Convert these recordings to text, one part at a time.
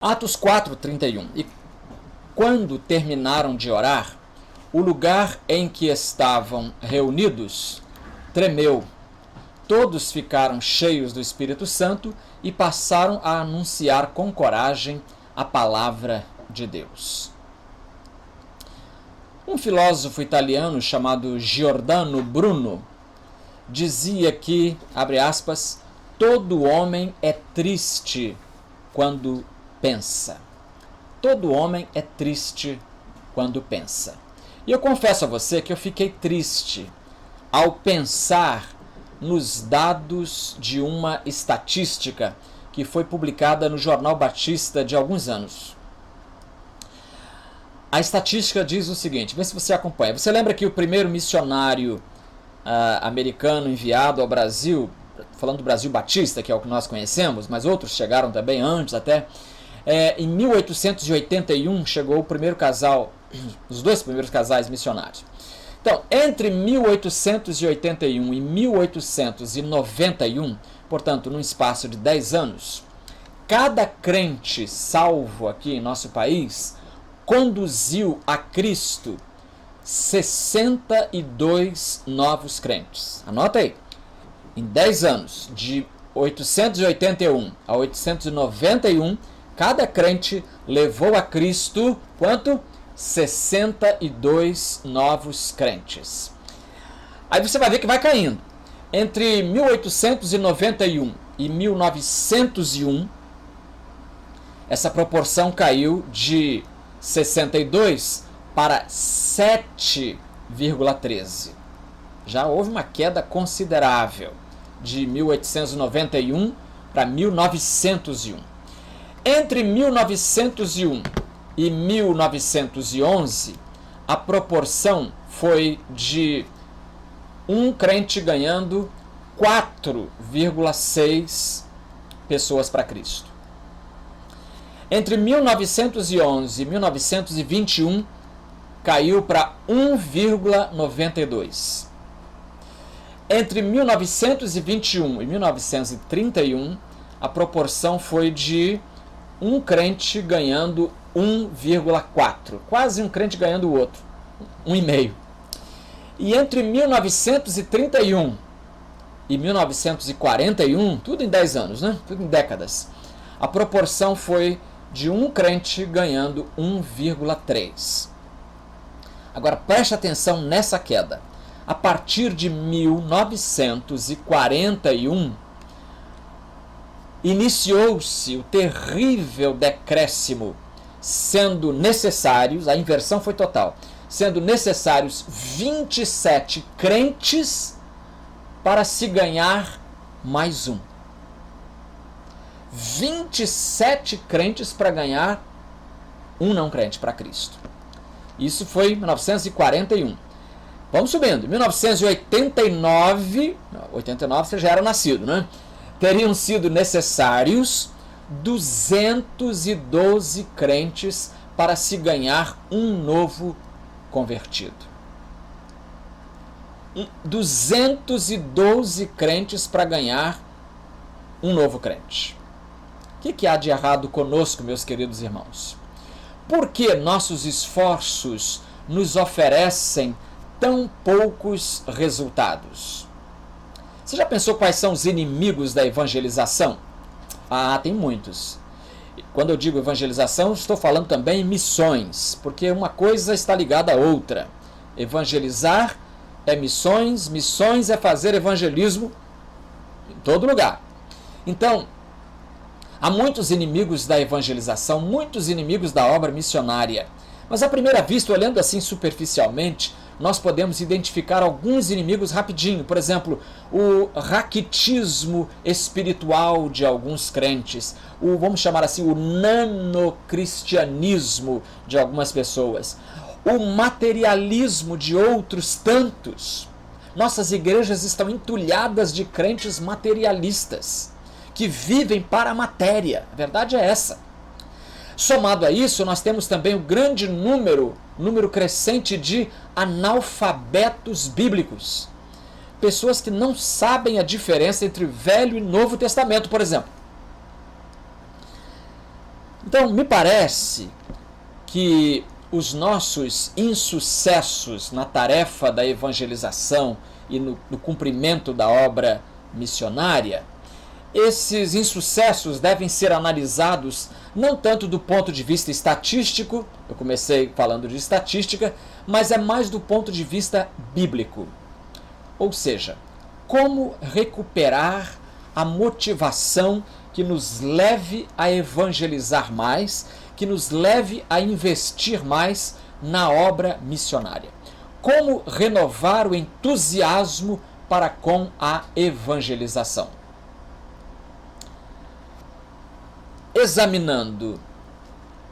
Atos 4:31. E quando terminaram de orar, o lugar em que estavam reunidos tremeu. Todos ficaram cheios do Espírito Santo e passaram a anunciar com coragem a palavra de Deus. Um filósofo italiano chamado Giordano Bruno dizia que, abre aspas, todo homem é triste quando pensa. Todo homem é triste quando pensa. E eu confesso a você que eu fiquei triste ao pensar nos dados de uma estatística que foi publicada no Jornal Batista de alguns anos. A estatística diz o seguinte, vê se você acompanha. Você lembra que o primeiro missionário americano enviado ao Brasil, falando do Brasil Batista, que é o que nós conhecemos, mas outros chegaram também antes até, em 1881 chegou o primeiro casal, os dois primeiros casais missionários. Então, entre 1881 e 1891, portanto, num espaço de 10 anos, cada crente salvo aqui em nosso país conduziu a Cristo 62 novos crentes. Anota aí. Em 10 anos, de 881 a 891, cada crente levou a Cristo, quanto? 62 novos crentes. Aí você vai ver que vai caindo. Entre 1891 e 1901, essa proporção caiu de 62 para 7,13. Já houve uma queda considerável de 1891 para 1901. Entre 1901 e 1911, a proporção foi de um crente ganhando 4,6 pessoas para Cristo. Entre 1911 e 1921, caiu para 1,92. Entre 1921 e 1931, a proporção foi de um crente ganhando 1,4. Quase um crente ganhando o outro. 1,5. E entre 1931 e 1941, tudo em 10 anos, né? Tudo em décadas, a proporção foi de um crente ganhando 1,3. Agora preste atenção nessa queda. A partir de 1941, iniciou-se o terrível decréscimo, sendo necessários, a inversão foi total, sendo necessários 27 crentes para se ganhar mais um. 27 crentes para ganhar um não crente para Cristo. Isso foi em 1941. Vamos subindo. Em 1989, 89 você já era nascido, né? Teriam sido necessários 212 crentes para se ganhar um novo convertido. 212 crentes para ganhar um novo crente. O que há de errado conosco, meus queridos irmãos? Por que nossos esforços nos oferecem tão poucos resultados? Você já pensou quais são os inimigos da evangelização? Tem muitos. Quando eu digo evangelização, estou falando também em missões, porque uma coisa está ligada à outra. Evangelizar é missões, missões é fazer evangelismo em todo lugar. Então, há muitos inimigos da evangelização, muitos inimigos da obra missionária. Mas à primeira vista, olhando assim superficialmente, nós podemos identificar alguns inimigos rapidinho. Por exemplo, o raquitismo espiritual de alguns crentes. Vamos chamar assim, o nanocristianismo de algumas pessoas. O materialismo de outros tantos. Nossas igrejas estão entulhadas de crentes materialistas, que vivem para a matéria. A verdade é essa. Somado a isso, nós temos também o grande número crescente de analfabetos bíblicos. Pessoas que não sabem a diferença entre Velho e Novo Testamento, por exemplo. Então, me parece que os nossos insucessos na tarefa da evangelização e no cumprimento da obra missionária, esses insucessos devem ser analisados não tanto do ponto de vista estatístico, eu comecei falando de estatística, mas é mais do ponto de vista bíblico. Ou seja, como recuperar a motivação que nos leve a evangelizar mais, que nos leve a investir mais na obra missionária. Como renovar o entusiasmo para com a evangelização. Examinando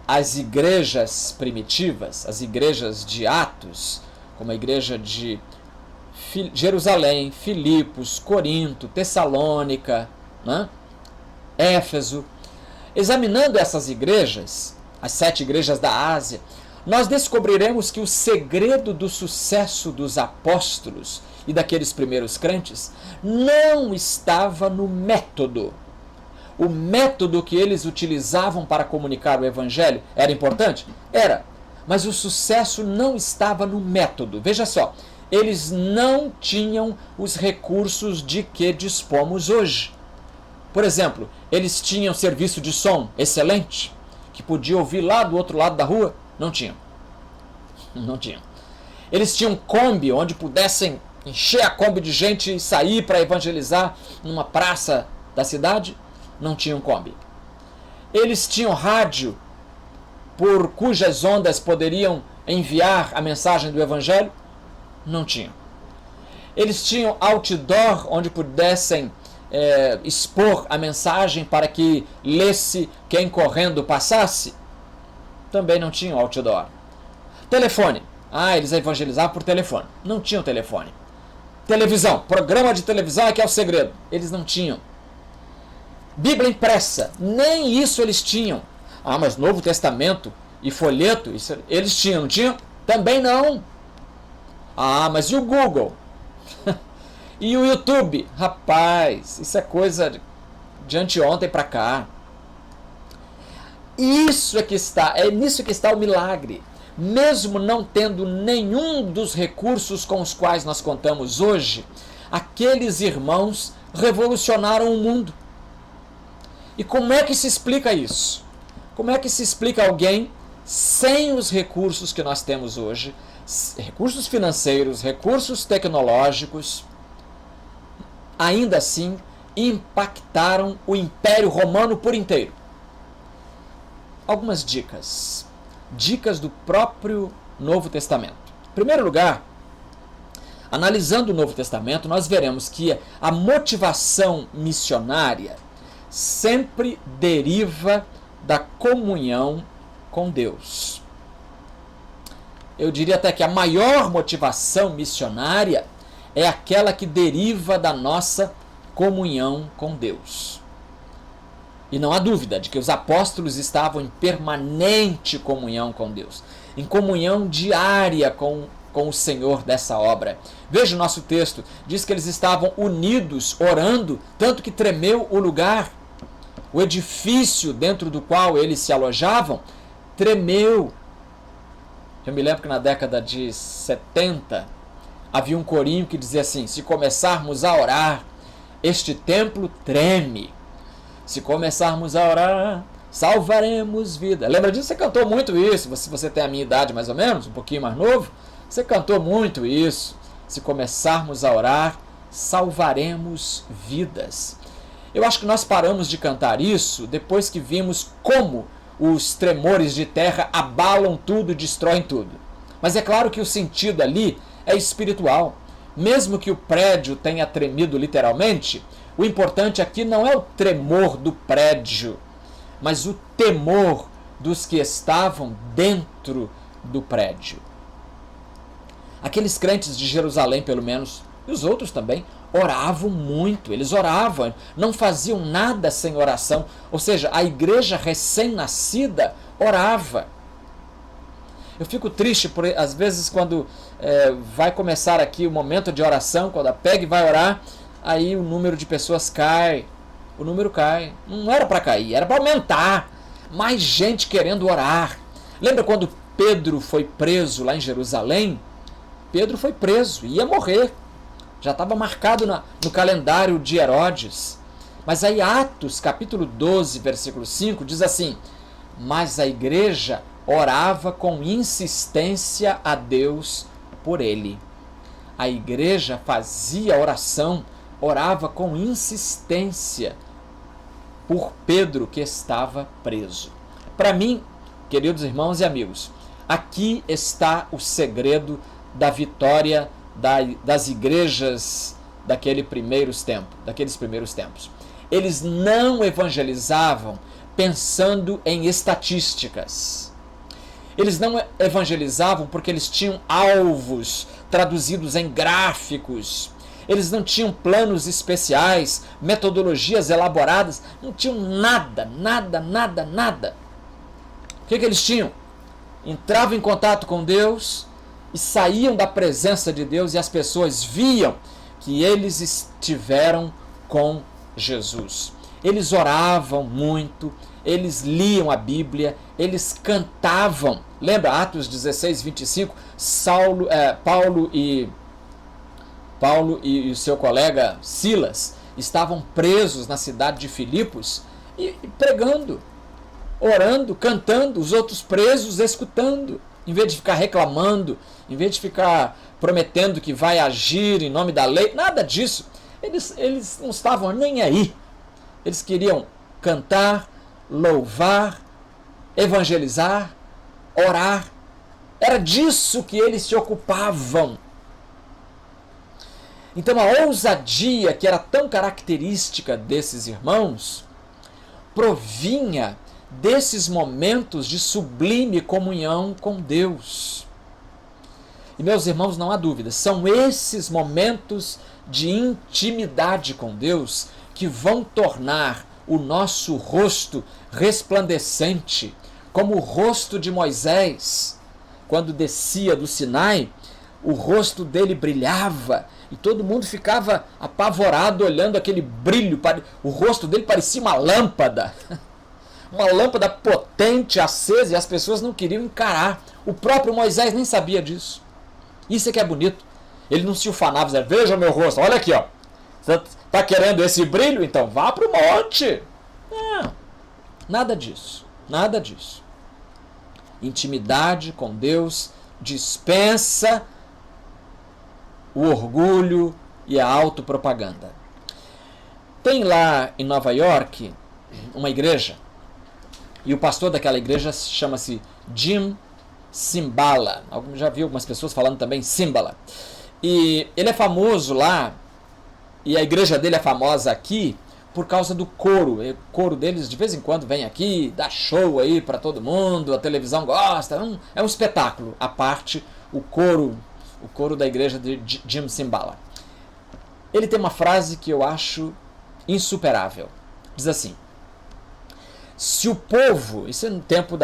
as igrejas primitivas, as igrejas de Atos, como a igreja de Jerusalém, Filipos, Corinto, Tessalônica, né? Éfeso, examinando essas igrejas, as 7 igrejas da Ásia, nós descobriremos que o segredo do sucesso dos apóstolos e daqueles primeiros crentes não estava no método. O método que eles utilizavam para comunicar o evangelho era importante? Era. Mas o sucesso não estava no método. Veja só, eles não tinham os recursos de que dispomos hoje. Por exemplo, eles tinham serviço de som excelente, que podia ouvir lá do outro lado da rua? Não tinham. Não tinham. Eles tinham Kombi, onde pudessem encher a Kombi de gente e sair para evangelizar numa praça da cidade? Não tinham Kombi. Eles tinham rádio, por cujas ondas poderiam enviar a mensagem do evangelho? Não tinham. Eles tinham outdoor, onde pudessem expor a mensagem para que lesse quem correndo passasse? Também não tinham outdoor. Telefone. Eles evangelizavam por telefone. Não tinham telefone. Televisão. Programa de televisão é que é o segredo. Eles não tinham. Bíblia impressa. Nem isso eles tinham. Mas Novo Testamento e folheto, isso eles tinham, não tinham? Também não. Mas e o Google? E o YouTube? Rapaz, isso é coisa de anteontem para cá. É nisso que está o milagre. Mesmo não tendo nenhum dos recursos com os quais nós contamos hoje, aqueles irmãos revolucionaram o mundo. E como é que se explica isso? Como é que se explica alguém sem os recursos que nós temos hoje, recursos financeiros, recursos tecnológicos, ainda assim impactaram o Império Romano por inteiro? Algumas dicas. Dicas do próprio Novo Testamento. Em primeiro lugar, analisando o Novo Testamento, nós veremos que a motivação missionária sempre deriva da comunhão com Deus. Eu diria até que a maior motivação missionária é aquela que deriva da nossa comunhão com Deus. E não há dúvida de que os apóstolos estavam em permanente comunhão com Deus, em comunhão diária com o Senhor dessa obra. Veja o nosso texto, diz que eles estavam unidos, orando, tanto que tremeu o lugar. O edifício dentro do qual eles se alojavam tremeu. Eu me lembro que na década de 70 havia um corinho que dizia assim: se começarmos a orar, este templo treme. Se começarmos a orar, salvaremos vida. Lembra disso? Você cantou muito isso. Se você tem a minha idade mais ou menos, um pouquinho mais novo, você cantou muito isso. Se começarmos a orar, salvaremos vidas. Eu acho que nós paramos de cantar isso depois que vimos como os tremores de terra abalam tudo e destroem tudo. Mas é claro que o sentido ali é espiritual. Mesmo que o prédio tenha tremido literalmente, o importante aqui não é o tremor do prédio, mas o temor dos que estavam dentro do prédio. Aqueles crentes de Jerusalém, pelo menos, e os outros também, oravam muito. Eles oravam, não faziam nada sem oração. Ou seja, a igreja recém-nascida orava. Eu fico triste, às vezes, quando vai começar aqui o momento de oração, quando a PEG vai orar, aí o número de pessoas cai. O número cai. Não era para cair, era para aumentar. mais gente querendo orar. Lembra quando Pedro foi preso lá em Jerusalém? Pedro foi preso, ia morrer. Já estava marcado no calendário de Herodes. Mas aí Atos, capítulo 12, versículo 5, diz assim: mas a igreja orava com insistência a Deus por ele. A igreja fazia oração, orava com insistência por Pedro, que estava preso. Para mim, queridos irmãos e amigos, aqui está o segredo da vitória das igrejas daqueles primeiros tempos. Eles não evangelizavam pensando em estatísticas. Eles não evangelizavam porque eles tinham alvos traduzidos em gráficos. Eles não tinham planos especiais, metodologias elaboradas, não tinham nada. O que eles tinham? Entravam em contato com Deus e saíam da presença de Deus e as pessoas viam que eles estiveram com Jesus. Eles oravam muito, eles liam a Bíblia, eles cantavam. Lembra Atos 16, 25? Paulo e seu colega Silas estavam presos na cidade de Filipos e pregando, orando, cantando, os outros presos escutando, em vez de ficar reclamando, em vez de ficar prometendo que vai agir em nome da lei, nada disso. Eles não estavam nem aí. Eles queriam cantar, louvar, evangelizar, orar. Era disso que eles se ocupavam. Então a ousadia que era tão característica desses irmãos provinha desses momentos de sublime comunhão com Deus. E meus irmãos, não há dúvida, são esses momentos de intimidade com Deus que vão tornar o nosso rosto resplandecente, como o rosto de Moisés. Quando descia do Sinai, o rosto dele brilhava e todo mundo ficava apavorado olhando aquele brilho. O rosto dele parecia uma lâmpada potente, acesa, e as pessoas não queriam encarar. O próprio Moisés nem sabia disso. Isso é que é bonito. Ele não se ufanava, dizia: veja meu rosto, olha aqui, ó. Você está querendo esse brilho? Então vá para o monte. Não, nada disso. Intimidade com Deus dispensa o orgulho e a autopropaganda. Tem lá em Nova York uma igreja, e o pastor daquela igreja chama-se Jim Cymbala. Já vi algumas pessoas falando também Cymbala. E ele é famoso lá, e a igreja dele é famosa aqui por causa do coro. O coro deles de vez em quando vem aqui, dá show aí para todo mundo, a televisão gosta, é um espetáculo. A parte, o coro da igreja de Jim Cymbala. Ele tem uma frase que eu acho insuperável. Diz assim: se o povo, isso é no tempo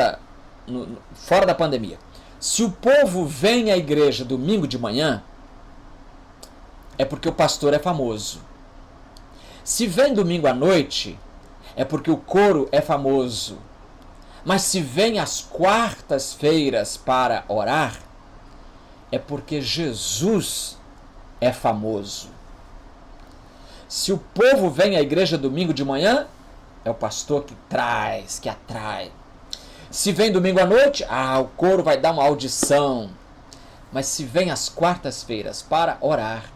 fora da pandemia, se o povo vem à igreja domingo de manhã, é porque o pastor é famoso. Se vem domingo à noite, é porque o coro é famoso. Mas se vem às quartas-feiras para orar, é porque Jesus é famoso. Se o povo vem à igreja domingo de manhã, é o pastor que atrai. Se vem domingo à noite, o coro vai dar uma audição. Mas se vem às quartas-feiras para orar,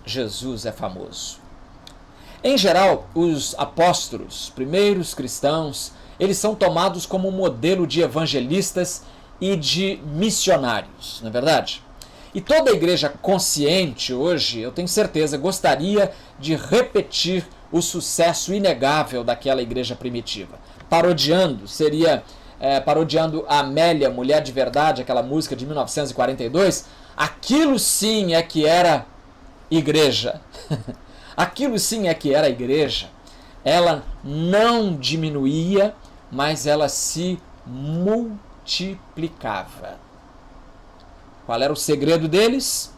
Jesus é famoso. Em geral, os apóstolos, primeiros cristãos, eles são tomados como modelo de evangelistas e de missionários, não é verdade? E toda a igreja consciente hoje, eu tenho certeza, gostaria de repetir o sucesso inegável daquela igreja primitiva. Parodiando a Amélia, Mulher de Verdade, aquela música de 1942, aquilo sim é que era igreja. Aquilo sim é que era igreja. Ela não diminuía, mas ela se multiplicava. Qual era o segredo deles?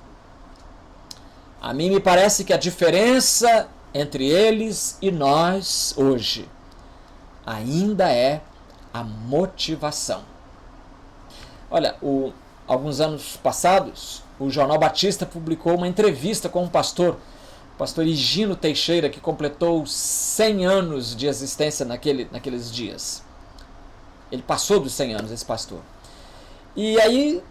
A mim me parece que a diferença entre eles e nós hoje ainda é a motivação. Olha, alguns anos passados, o Jornal Batista publicou uma entrevista com um pastor, o pastor Higino Teixeira, que completou 100 anos de existência naqueles dias. Ele passou dos 100 anos, esse pastor. E aí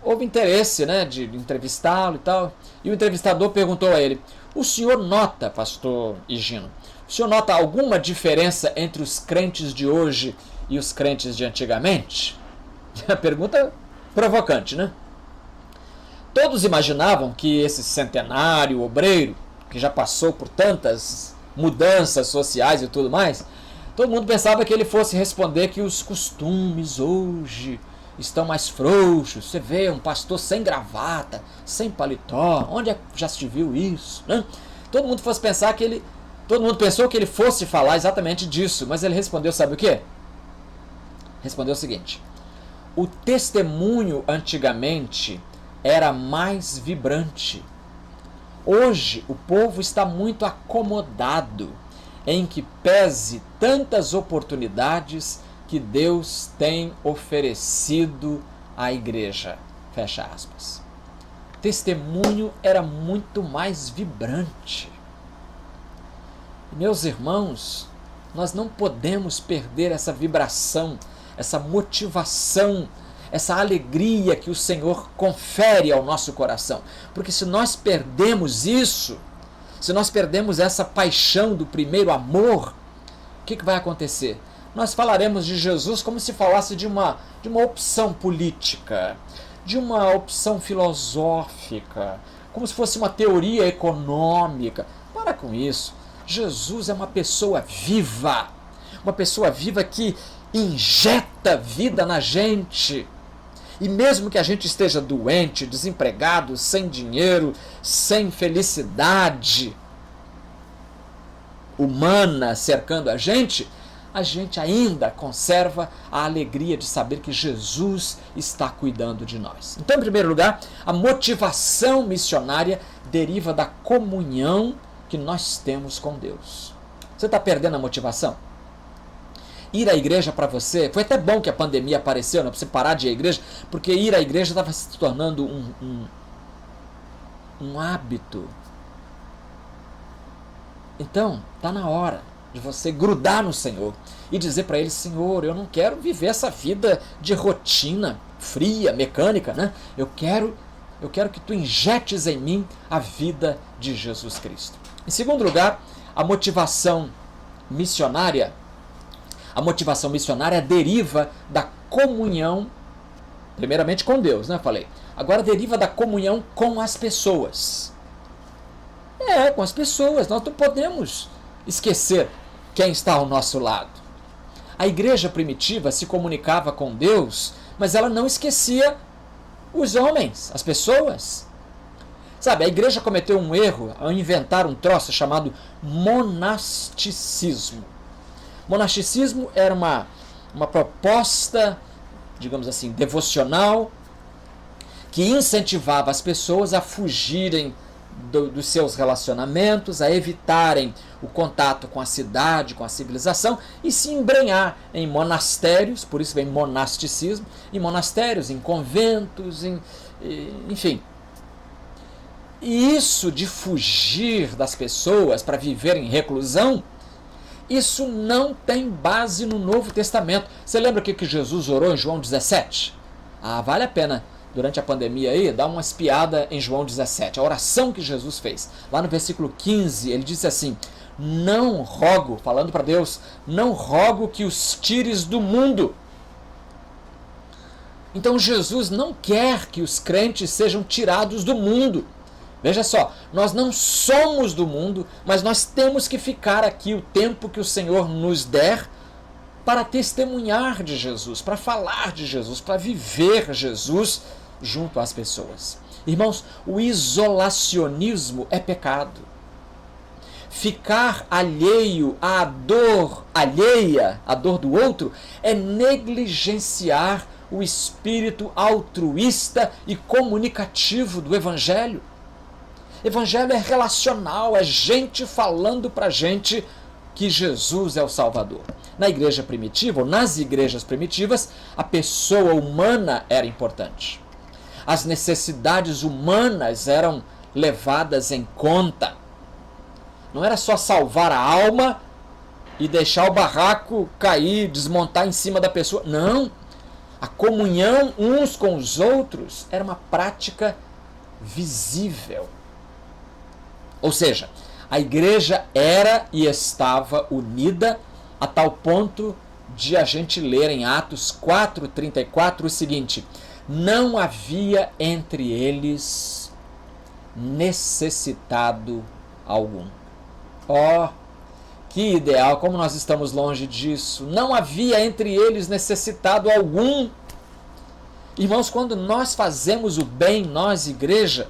houve interesse, né, de entrevistá-lo e tal. E o entrevistador perguntou a ele: o senhor nota, pastor Higino, o senhor nota alguma diferença entre os crentes de hoje e os crentes de antigamente? A pergunta provocante, né? Todos imaginavam que esse centenário obreiro, que já passou por tantas mudanças sociais e tudo mais, todo mundo pensava que ele fosse responder que os costumes hoje estão mais frouxos. Você vê um pastor sem gravata, sem paletó, onde já se viu isso, né? Todo mundo pensou que ele fosse falar exatamente disso, mas ele respondeu, sabe o quê? Respondeu o seguinte: o testemunho antigamente era mais vibrante. Hoje o povo está muito acomodado em que pese tantas oportunidades que Deus tem oferecido à igreja. Fecha aspas. Testemunho era muito mais vibrante. Meus irmãos, nós não podemos perder essa vibração, essa motivação, essa alegria que o Senhor confere ao nosso coração. Porque se nós perdemos isso, se nós perdemos essa paixão do primeiro amor, o que vai acontecer? Nós falaremos de Jesus como se falasse de uma opção política, de uma opção filosófica, como se fosse uma teoria econômica. Para com isso. Jesus é uma pessoa viva que injeta vida na gente. E mesmo que a gente esteja doente, desempregado, sem dinheiro, sem felicidade humana cercando a gente ainda conserva a alegria de saber que Jesus está cuidando de nós. Então, em primeiro lugar, a motivação missionária deriva da comunhão que nós temos com Deus. Você está perdendo a motivação? Ir à igreja para você, foi até bom que a pandemia apareceu, né, para você parar de ir à igreja, porque ir à igreja estava se tornando um hábito. Então, está na hora de você grudar no Senhor e dizer para Ele: Senhor, eu não quero viver essa vida de rotina fria, mecânica, né? Eu quero que Tu injetes em mim a vida de Jesus Cristo. Em segundo lugar, a motivação missionária deriva da comunhão, primeiramente com Deus, né? Falei. Agora deriva da comunhão com as pessoas. Com as pessoas. Nós não podemos esquecer quem está ao nosso lado. A igreja primitiva se comunicava com Deus, mas ela não esquecia os homens, as pessoas. Sabe, a igreja cometeu um erro ao inventar um troço chamado monasticismo. Monasticismo era uma proposta, digamos assim, devocional, que incentivava as pessoas a fugirem dos seus relacionamentos, a evitarem o contato com a cidade, com a civilização, e se embrenhar em monastérios, por isso vem monasticismo, em monastérios, em conventos, enfim. E isso de fugir das pessoas para viver em reclusão, isso não tem base no Novo Testamento. Você lembra o que Jesus orou em João 17? Vale a pena, durante a pandemia aí, dar uma espiada em João 17, a oração que Jesus fez. Lá no versículo 15, ele disse assim: não rogo, falando para Deus, não rogo que os tires do mundo. Então Jesus não quer que os crentes sejam tirados do mundo. Veja só, nós não somos do mundo, mas nós temos que ficar aqui o tempo que o Senhor nos der para testemunhar de Jesus, para falar de Jesus, para viver Jesus junto às pessoas. Irmãos, o isolacionismo é pecado. Ficar alheio à dor alheia, à dor do outro, é negligenciar o espírito altruísta e comunicativo do Evangelho. Evangelho é relacional, é gente falando para gente que Jesus é o Salvador. Na igreja primitiva, ou nas igrejas primitivas, a pessoa humana era importante. As necessidades humanas eram levadas em conta. Não era só salvar a alma e deixar o barraco cair, desmontar em cima da pessoa. Não. A comunhão uns com os outros era uma prática visível. Ou seja, a igreja era e estava unida a tal ponto de a gente ler em Atos 4:34 o seguinte: não havia entre eles necessitado algum. Ó, que ideal, como nós estamos longe disso. Não havia entre eles necessitado algum. Irmãos, quando nós fazemos o bem, nós, igreja,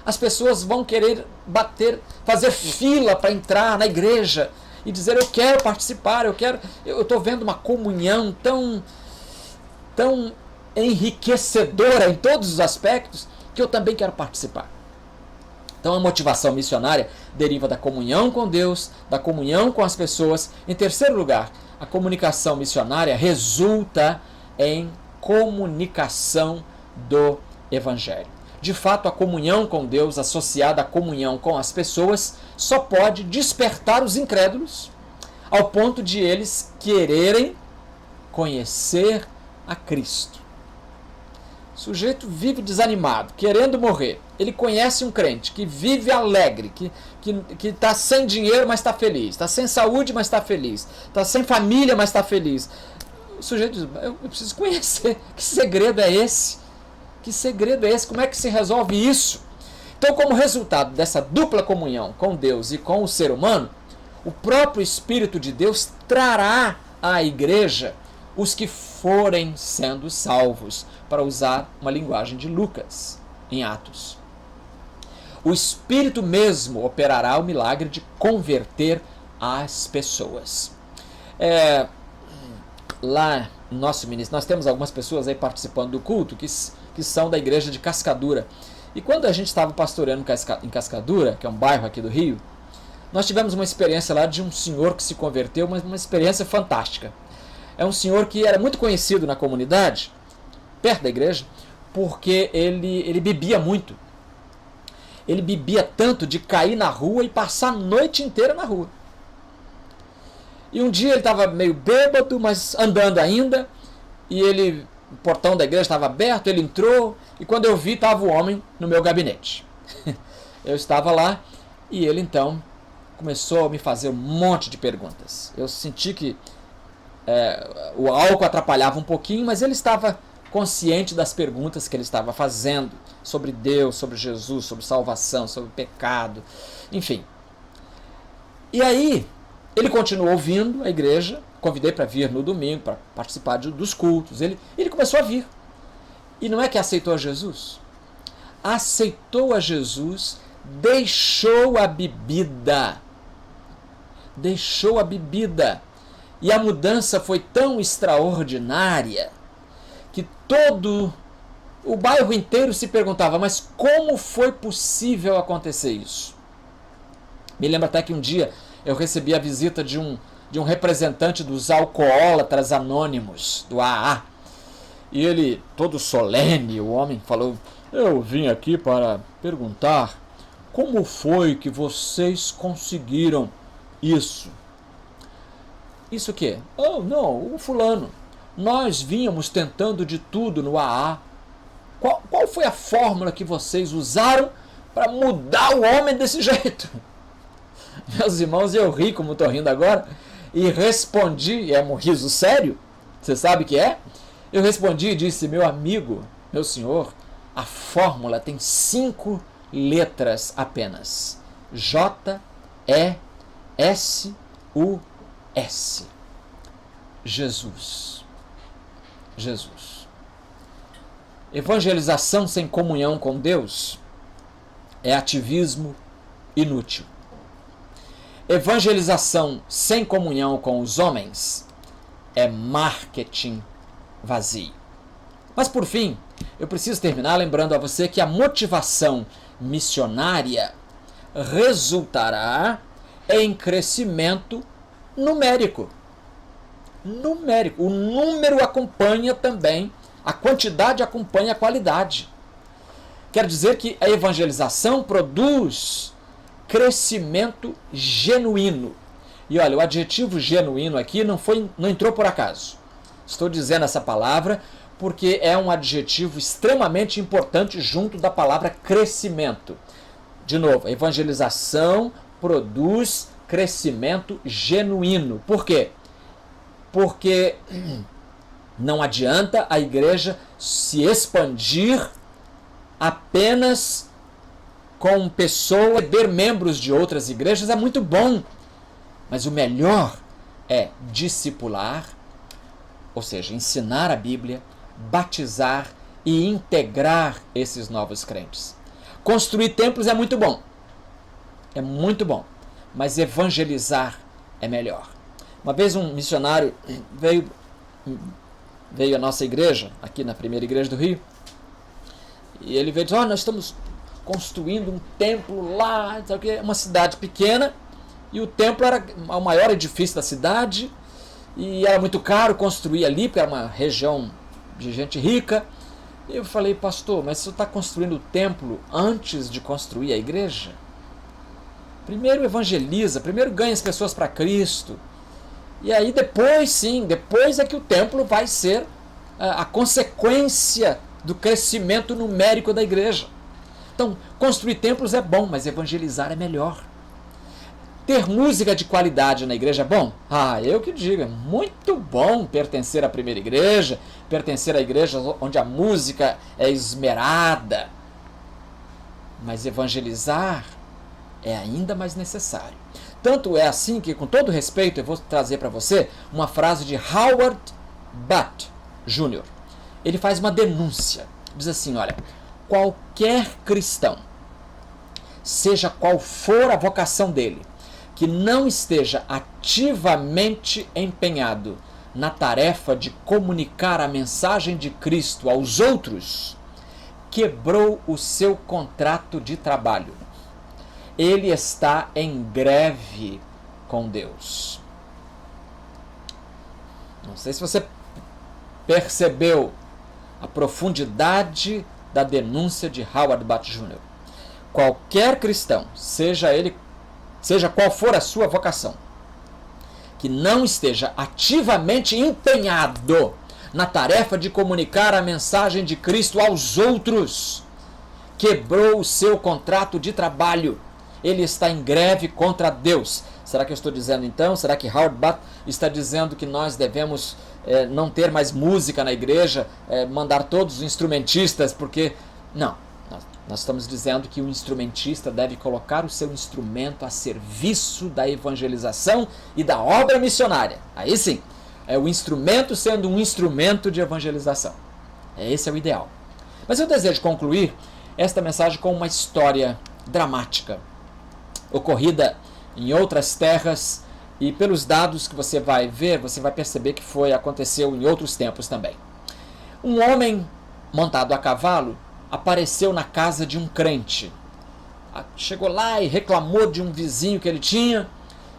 as pessoas vão querer fazer fila para entrar na igreja e dizer: eu quero participar, eu estou vendo uma comunhão tão enriquecedora em todos os aspectos que eu também quero participar. Então a motivação missionária deriva da comunhão com Deus, da comunhão com as pessoas. Em terceiro lugar, a comunicação missionária resulta em comunicação do Evangelho. De fato, a comunhão com Deus associada à comunhão com as pessoas só pode despertar os incrédulos ao ponto de eles quererem conhecer a Cristo. O sujeito vive desanimado, querendo morrer. Ele conhece um crente que vive alegre, que está sem dinheiro, mas está feliz. Está sem saúde, mas está feliz. Está sem família, mas está feliz. O sujeito diz: eu preciso conhecer. Que segredo é esse? Que segredo é esse? Como é que se resolve isso? Então, como resultado dessa dupla comunhão com Deus e com o ser humano, o próprio Espírito de Deus trará à igreja os que forem sendo salvos, para usar uma linguagem de Lucas em Atos. O Espírito mesmo operará o milagre de converter as pessoas. Lá no nosso ministério, nós temos algumas pessoas aí participando do culto que são da igreja de Cascadura. E quando a gente estava pastoreando em Cascadura, que é um bairro aqui do Rio, nós tivemos uma experiência lá de um senhor que se converteu, uma experiência fantástica. É um senhor que era muito conhecido na comunidade, perto da igreja, porque ele bebia muito. Ele bebia tanto de cair na rua e passar a noite inteira na rua. E um dia ele estava meio bêbado, mas andando ainda, e o portão da igreja estava aberto, ele entrou, e quando eu vi, estava o homem no meu gabinete. Eu estava lá, e ele então começou a me fazer um monte de perguntas. Eu senti que o álcool atrapalhava um pouquinho, mas ele estava consciente das perguntas que ele estava fazendo sobre Deus, sobre Jesus, sobre salvação, sobre pecado, enfim. E aí, ele continuou ouvindo a igreja, convidei para vir no domingo, para participar dos cultos. Ele começou a vir. E não é que aceitou a Jesus? Aceitou a Jesus, deixou a bebida. Deixou a bebida. E a mudança foi tão extraordinária que todo o bairro inteiro se perguntava: mas como foi possível acontecer isso? Me lembro até que um dia eu recebi a visita de um representante dos alcoólatras anônimos, do AA. E ele, todo solene, o homem falou: eu vim aqui para perguntar como foi que vocês conseguiram isso. Isso o quê? Oh, não, o fulano. Nós vínhamos tentando de tudo no AA. Qual foi a fórmula que vocês usaram para mudar o homem desse jeito? Meus irmãos, eu ri como estou rindo agora, e respondi, é um riso sério, você sabe o que é? Eu respondi e disse: meu amigo, meu senhor, a fórmula tem 5 letras apenas. J-E-S-U-S. Jesus. Jesus. Evangelização sem comunhão com Deus é ativismo inútil. Evangelização sem comunhão com os homens é marketing vazio. Mas por fim, eu preciso terminar lembrando a você que a motivação missionária resultará em crescimento numérico. numérico. O número acompanha também, a quantidade acompanha a qualidade. Quer dizer que a evangelização produz crescimento genuíno. E olha, o adjetivo genuíno aqui não entrou por acaso. Estou dizendo essa palavra porque é um adjetivo extremamente importante junto da palavra crescimento. De novo, a evangelização produz crescimento genuíno. Por quê? Porque não adianta a igreja se expandir apenas com pessoas, ter membros de outras igrejas é muito bom, mas o melhor é discipular, ou seja, ensinar a Bíblia, batizar e integrar esses novos crentes. Construir templos é muito bom, mas evangelizar é melhor. Uma vez um missionário veio à nossa igreja, aqui na primeira igreja do Rio, e ele veio e disse, nós estamos construindo um templo lá, uma cidade pequena, e o templo era o maior edifício da cidade, e era muito caro construir ali, porque era uma região de gente rica. E eu falei, pastor, mas você está construindo o templo antes de construir a igreja? Primeiro evangeliza, primeiro ganha as pessoas para Cristo, e aí depois é que o templo vai ser a consequência do crescimento numérico da igreja. Então, construir templos é bom, mas evangelizar é melhor. Ter música de qualidade na igreja é bom? Eu que diga, muito bom pertencer à primeira igreja, pertencer à igreja onde a música é esmerada. Mas evangelizar é ainda mais necessário. Tanto é assim que, com todo respeito, eu vou trazer para você uma frase de Howard Butt Jr. Ele faz uma denúncia. Diz assim, olha, qualquer cristão, seja qual for a vocação dele, que não esteja ativamente empenhado na tarefa de comunicar a mensagem de Cristo aos outros, quebrou o seu contrato de trabalho. Ele está em greve com Deus. Não sei se você percebeu a profundidade da denúncia de Howard Butt Jr. Qualquer cristão, seja qual for a sua vocação, que não esteja ativamente empenhado na tarefa de comunicar a mensagem de Cristo aos outros, quebrou o seu contrato de trabalho. Ele está em greve contra Deus. Será que eu estou dizendo então? Será que Howard Butt está dizendo que nós devemos não ter mais música na igreja, mandar todos os instrumentistas, porque... Não, nós estamos dizendo que o instrumentista deve colocar o seu instrumento a serviço da evangelização e da obra missionária. Aí sim, é o instrumento sendo um instrumento de evangelização. Esse é o ideal. Mas eu desejo concluir esta mensagem com uma história dramática, ocorrida em outras terras, e pelos dados que você vai ver, você vai perceber que aconteceu em outros tempos também. Um homem montado a cavalo apareceu na casa de um crente. Chegou lá e reclamou de um vizinho que ele tinha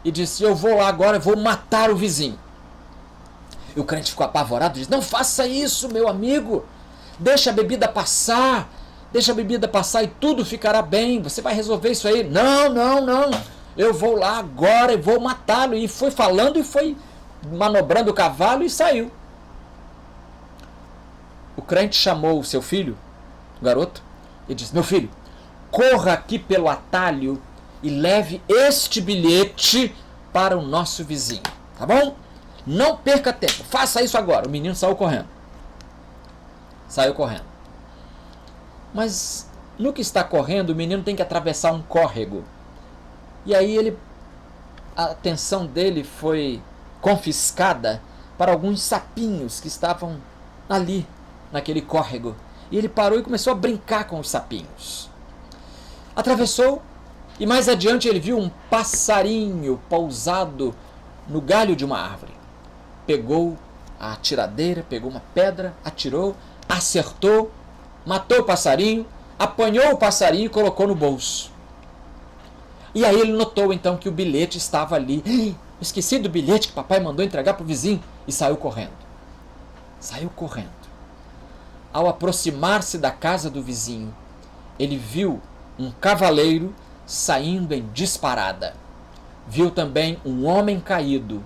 e disse, eu vou lá agora, eu vou matar o vizinho. E o crente ficou apavorado e disse, não faça isso, meu amigo, deixa a bebida passar e tudo ficará bem, você vai resolver isso aí. Não, eu vou lá agora e vou matá-lo. E foi falando e foi manobrando o cavalo e saiu. O crente chamou o seu filho, o garoto, e disse, meu filho, corra aqui pelo atalho e leve este bilhete para o nosso vizinho, tá bom? Não perca tempo, faça isso agora. O menino saiu correndo. Mas no que está correndo, o menino tem que atravessar um córrego. E aí a atenção dele foi confiscada para alguns sapinhos que estavam ali, naquele córrego. E ele parou e começou a brincar com os sapinhos. Atravessou e mais adiante ele viu um passarinho pousado no galho de uma árvore. Pegou a atiradeira, pegou uma pedra, atirou, acertou, matou o passarinho, apanhou o passarinho e colocou no bolso. E aí ele notou então que o bilhete estava ali. Esqueci do bilhete que papai mandou entregar para o vizinho. e saiu correndo. Saiu correndo. Ao aproximar-se da casa do vizinho, ele viu um cavaleiro saindo em disparada. Viu também um homem caído,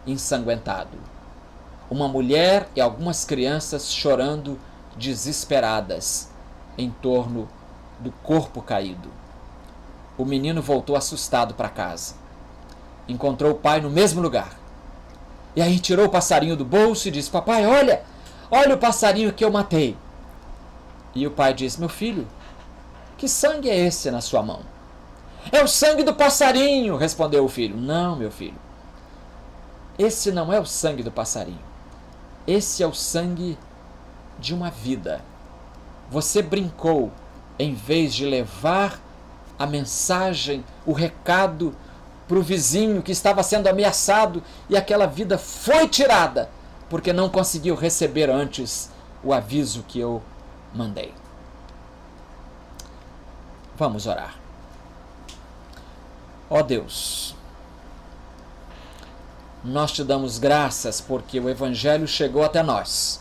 ensanguentado. Uma mulher e algumas crianças chorando desesperadas em torno do corpo caído. O menino voltou assustado para casa. Encontrou o pai no mesmo lugar. E aí tirou o passarinho do bolso e disse: papai, olha o passarinho que eu matei. E o pai disse: meu filho, que sangue é esse na sua mão? É o sangue do passarinho, respondeu o filho. Não, meu filho, esse não é o sangue do passarinho. Esse é o sangue de uma vida. Você brincou em vez de levar a mensagem, o recado para o vizinho que estava sendo ameaçado, e aquela vida foi tirada porque não conseguiu receber antes o aviso que eu mandei. Vamos orar. Ó Deus, nós te damos graças porque o Evangelho chegou até nós.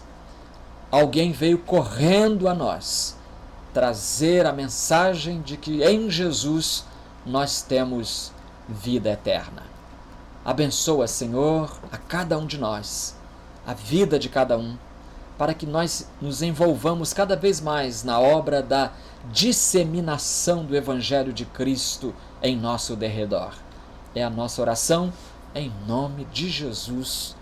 Alguém veio correndo a nós trazer a mensagem de que em Jesus nós temos vida eterna. Abençoa, Senhor, a cada um de nós, a vida de cada um, para que nós nos envolvamos cada vez mais na obra da disseminação do Evangelho de Cristo em nosso derredor. É a nossa oração em nome de Jesus.